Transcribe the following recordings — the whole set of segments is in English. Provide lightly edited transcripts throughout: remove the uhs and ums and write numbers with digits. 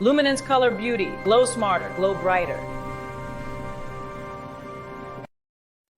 Luminance Color Beauty. Glow smarter, glow brighter.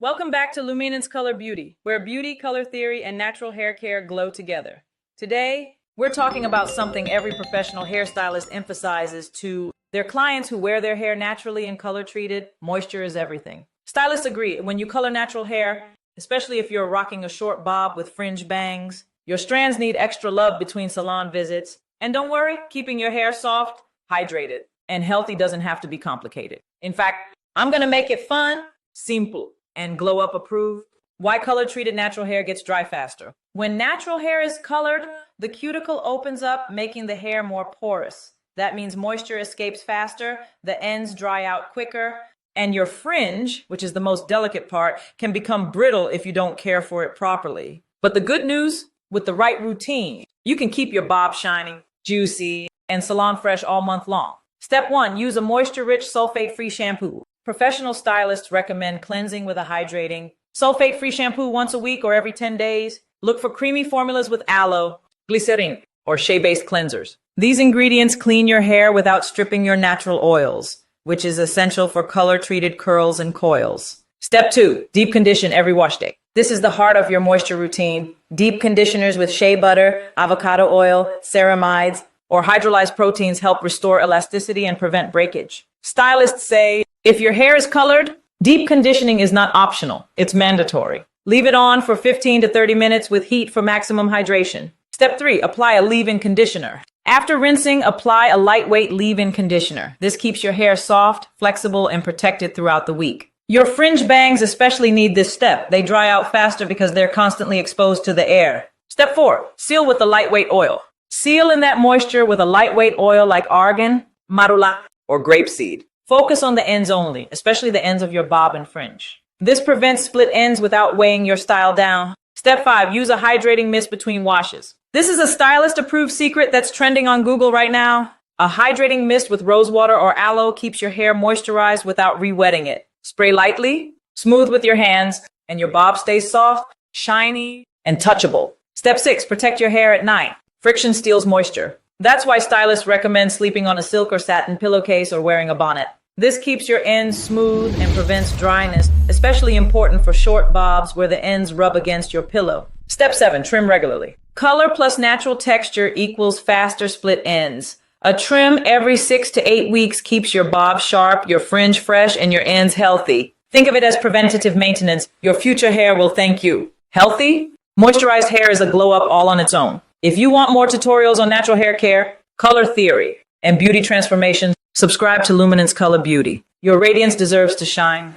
Welcome back to Luminance Color Beauty, where beauty, color theory, and natural hair care glow together. Today, we're talking about something every professional hairstylist emphasizes to their clients who wear their hair naturally and color treated. Moisture is everything. Stylists agree, when you color natural hair, especially if you're rocking a short bob with fringe bangs, your strands need extra love between salon visits. And don't worry, keeping your hair soft, hydrated, and healthy doesn't have to be complicated. In fact, I'm gonna make it fun, simple, and glow up approved. Why color treated natural hair gets dry faster. When natural hair is colored, the cuticle opens up, making the hair more porous. That means moisture escapes faster, the ends dry out quicker, and your fringe, which is the most delicate part, can become brittle if you don't care for it properly. But the good news, with the right routine, you can keep your bob shining, juicy, and salon fresh all month long. Step 1, use a moisture-rich, sulfate-free shampoo. Professional stylists recommend cleansing with a hydrating, sulfate-free shampoo once a week or every 10 days. Look for creamy formulas with aloe, glycerin, or shea-based cleansers. These ingredients clean your hair without stripping your natural oils, which is essential for color-treated curls and coils. Step 2, deep condition every wash day. This is the heart of your moisture routine. Deep conditioners with shea butter, avocado oil, ceramides, or hydrolyzed proteins help restore elasticity and prevent breakage. Stylists say, if your hair is colored, deep conditioning is not optional, it's mandatory. Leave it on for 15 to 30 minutes with heat for maximum hydration. Step 3, apply a leave-in conditioner. After rinsing, apply a lightweight leave-in conditioner. This keeps your hair soft, flexible, and protected throughout the week. Your fringe bangs especially need this step. They dry out faster because they're constantly exposed to the air. Step 4, seal with a lightweight oil. Seal in that moisture with a lightweight oil like argan, marula, or grapeseed. Focus on the ends only, especially the ends of your bob and fringe. This prevents split ends without weighing your style down. Step 5, use a hydrating mist between washes. This is a stylist-approved secret that's trending on Google right now. A hydrating mist with rose water or aloe keeps your hair moisturized without re-wetting it. Spray lightly, smooth with your hands, and your bob stays soft, shiny, and touchable. Step 6, protect your hair at night. Friction steals moisture. That's why stylists recommend sleeping on a silk or satin pillowcase or wearing a bonnet. This keeps your ends smooth and prevents dryness, especially important for short bobs where the ends rub against your pillow. Step 7, trim regularly. Color plus natural texture equals faster split ends. A trim every 6 to 8 weeks keeps your bob sharp, your fringe fresh, and your ends healthy. Think of it as preventative maintenance. Your future hair will thank you. Healthy? Moisturized hair is a glow up all on its own. If you want more tutorials on natural hair care, color theory, and beauty transformation, subscribe to Luminance Color Beauty. Your radiance deserves to shine.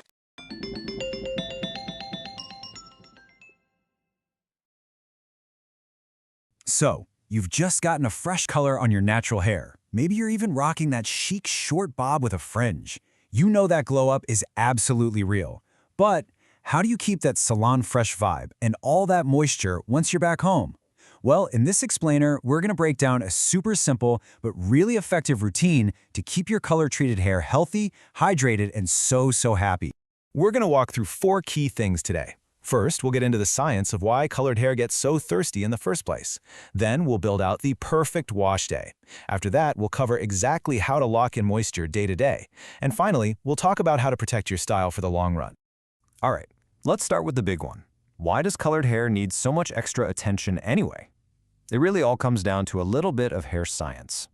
So, you've just gotten a fresh color on your natural hair. Maybe you're even rocking that chic short bob with a fringe. You know that glow up is absolutely real. But how do you keep that salon fresh vibe and all that moisture once you're back home? Well, in this explainer, we're going to break down a super simple but really effective routine to keep your color-treated hair healthy, hydrated, and so happy. We're going to walk through 4 key things today. First, we'll get into the science of why colored hair gets so thirsty in the first place. Then, we'll build out the perfect wash day. After that, we'll cover exactly how to lock in moisture day to day. And finally, we'll talk about how to protect your style for the long run. All right, let's start with the big one. Why does colored hair need so much extra attention anyway? It really all comes down to a little bit of hair science.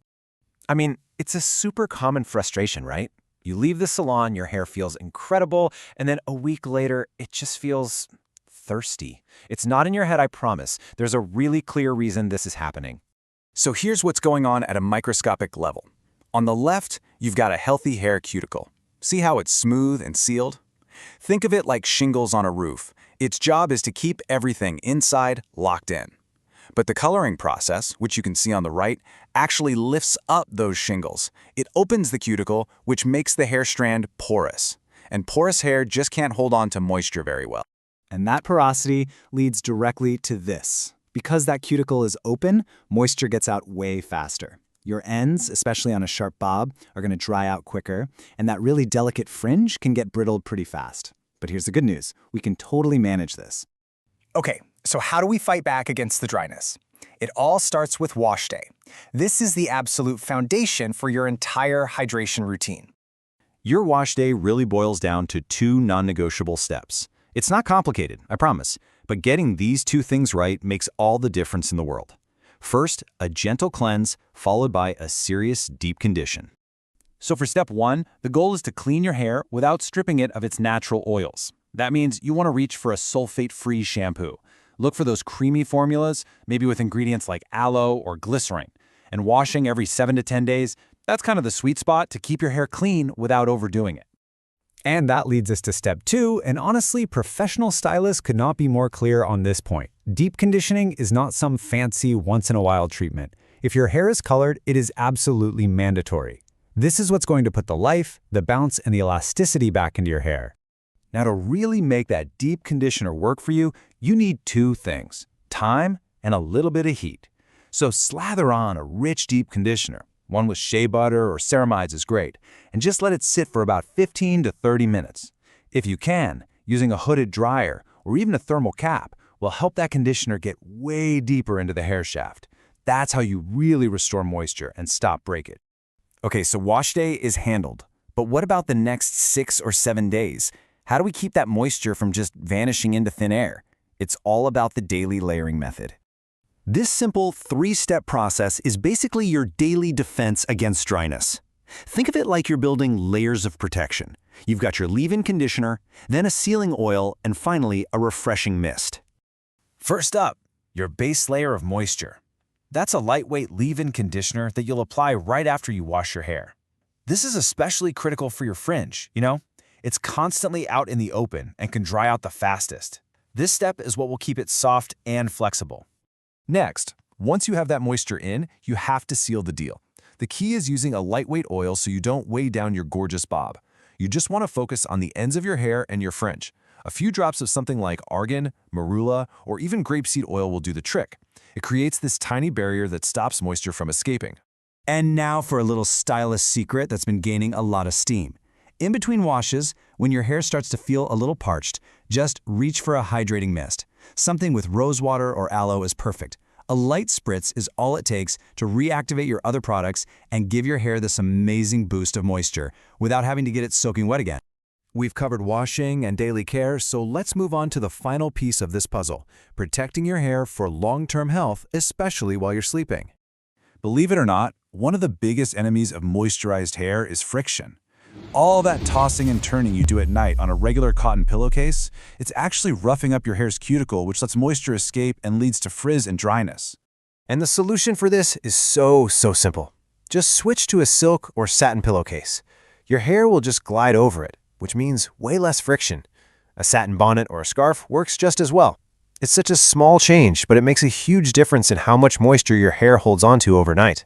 I mean, it's a super common frustration, right? You leave the salon, your hair feels incredible, and then a week later, it just feels thirsty. It's not in your head, I promise. There's a really clear reason this is happening. So here's what's going on at a microscopic level. On the left, you've got a healthy hair cuticle. See how it's smooth and sealed? Think of it like shingles on a roof. Its job is to keep everything inside locked in. But the coloring process, which you can see on the right, actually lifts up those shingles. It opens the cuticle, which makes the hair strand porous. And porous hair just can't hold on to moisture very well. And that porosity leads directly to this. Because that cuticle is open, moisture gets out way faster. Your ends, especially on a sharp bob, are going to dry out quicker, and that really delicate fringe can get brittled pretty fast. But here's the good news. We can totally manage this. Okay, so how do we fight back against the dryness? It all starts with wash day. This is the absolute foundation for your entire hydration routine. Your wash day really boils down to 2 non-negotiable steps. It's not complicated, I promise, but getting these 2 things right makes all the difference in the world. First, a gentle cleanse, followed by a serious deep condition. So for step 1, the goal is to clean your hair without stripping it of its natural oils. That means you want to reach for a sulfate-free shampoo. Look for those creamy formulas, maybe with ingredients like aloe or glycerin. And washing every 7 to 10 days, that's kind of the sweet spot to keep your hair clean without overdoing it. And that leads us to step 2, and honestly, professional stylists could not be more clear on this point. Deep conditioning is not some fancy once-in-a-while treatment. If your hair is colored, it is absolutely mandatory. This is what's going to put the life, the bounce, and the elasticity back into your hair. Now, to really make that deep conditioner work for you, you need 2 things: time and a little bit of heat. So slather on a rich, deep conditioner. One with shea butter or ceramides is great, and just let it sit for about 15 to 30 minutes. If you can, using a hooded dryer or even a thermal cap will help that conditioner get way deeper into the hair shaft. That's how you really restore moisture and stop breakage. Okay, so wash day is handled, but what about the next 6 or 7 days? How do we keep that moisture from just vanishing into thin air? It's all about the daily layering method. This simple 3-step process is basically your daily defense against dryness. Think of it like you're building layers of protection. You've got your leave-in conditioner, then a sealing oil, and finally a refreshing mist. First up, your base layer of moisture. That's a lightweight leave-in conditioner that you'll apply right after you wash your hair. This is especially critical for your fringe, It's constantly out in the open and can dry out the fastest. This step is what will keep it soft and flexible. Next, once you have that moisture in, you have to seal the deal. The key is using a lightweight oil so you don't weigh down your gorgeous bob. You just want to focus on the ends of your hair and your fringe. A few drops of something like argan, marula, or even grapeseed oil will do the trick. It creates this tiny barrier that stops moisture from escaping. And now for a little stylish secret that's been gaining a lot of steam. In between washes, when your hair starts to feel a little parched, just reach for a hydrating mist. Something with rose water or aloe is perfect. A light spritz is all it takes to reactivate your other products and give your hair this amazing boost of moisture without having to get it soaking wet again. We've covered washing and daily care, so let's move on to the final piece of this puzzle, protecting your hair for long-term health, especially while you're sleeping. Believe it or not, one of the biggest enemies of moisturized hair is friction. All that tossing and turning you do at night on a regular cotton pillowcase, it's actually roughing up your hair's cuticle, which lets moisture escape and leads to frizz and dryness. And the solution for this is so simple. Just switch to a silk or satin pillowcase. Your hair will just glide over it, which means way less friction. A satin bonnet or a scarf works just as well. It's such a small change, but it makes a huge difference in how much moisture your hair holds onto overnight.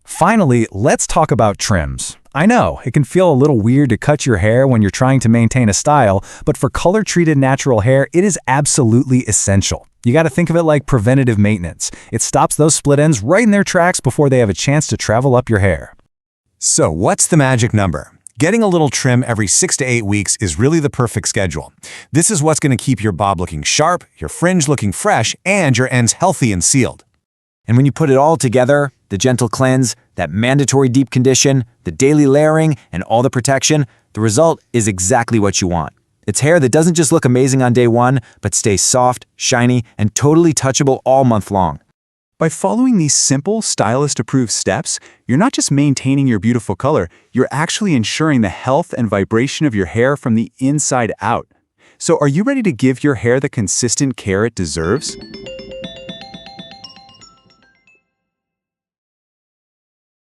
Finally, let's talk about trims. I know, it can feel a little weird to cut your hair when you're trying to maintain a style, but for color-treated natural hair, it is absolutely essential. You gotta think of it like preventative maintenance. It stops those split ends right in their tracks before they have a chance to travel up your hair. So what's the magic number? Getting a little trim every 6 to 8 weeks is really the perfect schedule. This is what's going to keep your bob looking sharp, your fringe looking fresh, and your ends healthy and sealed. And when you put it all together, the gentle cleanse, that mandatory deep condition, the daily layering, and all the protection, the result is exactly what you want. It's hair that doesn't just look amazing on day 1, but stays soft, shiny, and totally touchable all month long. By following these simple, stylist-approved steps, you're not just maintaining your beautiful color, you're actually ensuring the health and vibration of your hair from the inside out. So are you ready to give your hair the consistent care it deserves?